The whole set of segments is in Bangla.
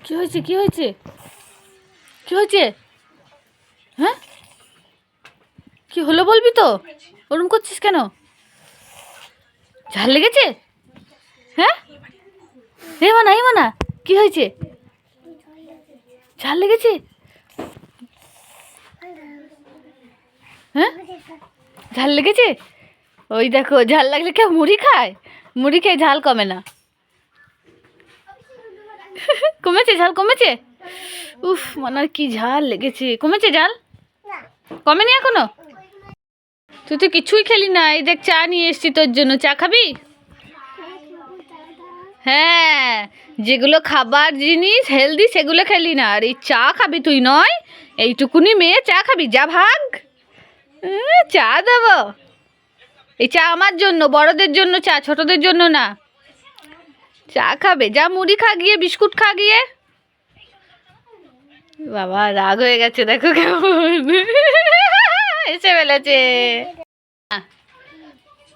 কি হয়েছে কি হয়েছে কি হয়েছে? হ্যাঁ কি হলো বলবি তো? ওরম করছিস কেন? ঝাল লেগেছে? হ্যাঁ এ মানা কি হয়েছে? ঝাল লেগেছে? হ্যাঁ ঝাল লেগেছে? ওই দেখো ঝাল লাগলে কেউ মুড়ি খায়? মুড়ি খেয়ে ঝাল কমে না। কমেছে ঝাল কমেছে? উফ মানার কি ঝাল লেগেছে। কমেছে ঝাল? কমেনি এখনো? তুই তো কিছুই খেলি না। এই দেখ চা নিয়ে এসছি তোর জন্য, চা খাবি? হ্যাঁ যেগুলো খাবার জিনিস হেলদি সেগুলো খেলি না, আর এই চা খাবি তুই? নয় এইটুকুনি মেয়ে চা খাবি? যা ভাগ। চা দেবো? এই চা আমার জন্য, বড়দের জন্য চা, ছোটদের জন্য না। চা খাবে? যা মুড়ি খা গিয়ে, বিস্কুট খা গিয়ে। বাবা রাগ হয়ে গেছে দেখো কেমন এসে ফেলেছে।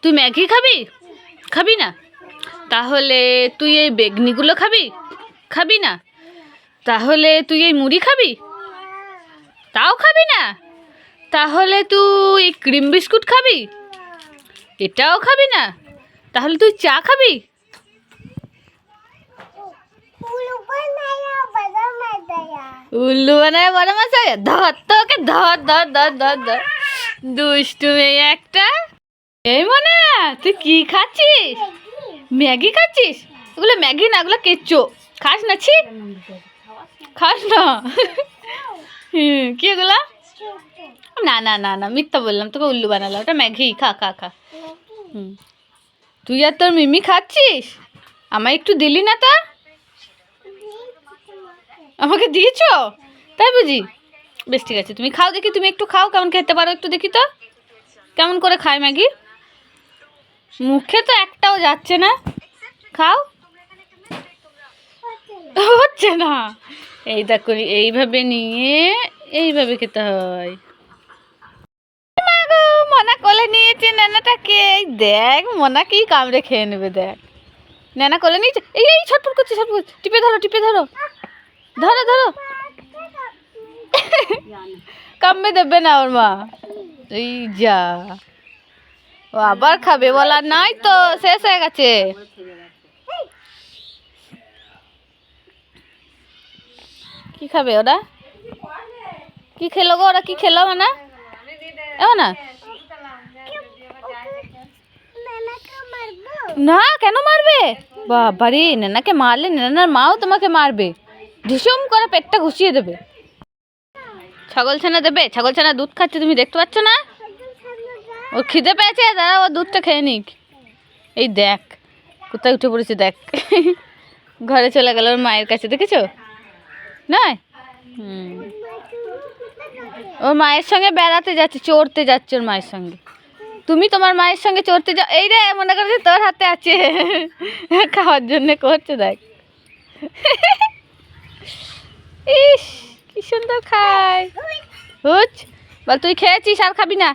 তুই ম্যাগি খাবি? খাবি না? তাহলে তুই এই বেগনিগুলো খাবি? খাবি না? তাহলে তুই এই মুড়ি খাবি? তাও খাবি না? তাহলে তুই ক্রিম বিস্কুট খাবি? এটাও খাবি না? তাহলে তুই চা খাবি? উল্লু বানায় বড় মাছ। ধর তোকে, ধর ধর ধর ধর ধর। দুষ্টু মেয়ে একটা। এই মনে তুই কি খাচ্ছিস? ম্যাগি খাচ্ছিস? ওগুলো ম্যাগি না, ওগুলো কেঁচো। খাস না? ছি খাস না। কি ওগুলা? না না না না মিথ্যা বললাম, তোকে উল্লু বানালাম। ওটা ম্যাগি। খা খা খা। তুই আর তোর মিমি খাচ্ছিস? আমায় একটু দিলি না তা? আমাকে দিয়েছ তাই বুঝি? বেশ ঠিক আছে, তুমি খাও দেখি। তুমি একটু খাও, কেমন খেতে পারো একটু দেখি তো। কেমন করে খায় ম্যাগি? মুখে তো একটাও যাচ্ছে না। খাও। হচ্ছে না। এই দেখো এইভাবে নিয়ে এইভাবে খেতে হয়। মনা কোলে নিয়েছে নেনাটাকে। দেখ মনা কি কামড়ে খেয়ে নেবে। দেখ নেনা কোলে নিয়েছে। এই এই ছটফট করছে, ছটফট। টিপে ধরো, টিপে ধরো, ধরো ধরো। কামড়ে দেবে না ওর মা। এই যা, ও আবার খাবে বলার নাই তো, শেষ হয়ে গেছে। কি খাবে ওরা? কি খেলো গো ওরা? কি খেলো না? না না কেন মারবে? বাবারে নেনাকে মারলে নেনার মাও তোমাকে মারবে। ঢিসুম করে পেটটা ঘুষিয়ে দেবে। ছাগল ছানা দেবে? ছাগল ছানা দুধ খাচ্ছে, তুমি দেখতে পাচ্ছ না? ও খিদে পেয়েছে, দাঁড়া ও দুধটা খেয়ে নিক। এই দেখ কোথায় উঠে পড়েছে দেখ। ঘরে চলে গেল ওর মায়ের কাছে, দেখেছো? নয় ওর মায়ের সঙ্গে বেড়াতে যাচ্ছে, চড়তে যাচ্ছে ওর মায়ের সঙ্গে। তুমি তোমার মায়ের সঙ্গে চড়তে যাও। এই রে মনে করছে তোর হাতে আছে, খাওয়ার জন্য করছে দেখ। ইস কি সুন্দর খায়। হুচ বল তুই খেয়েছিস আর খাবি না?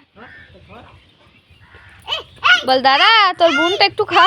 বল দাঁড়া তোর বোনটা একটু খা।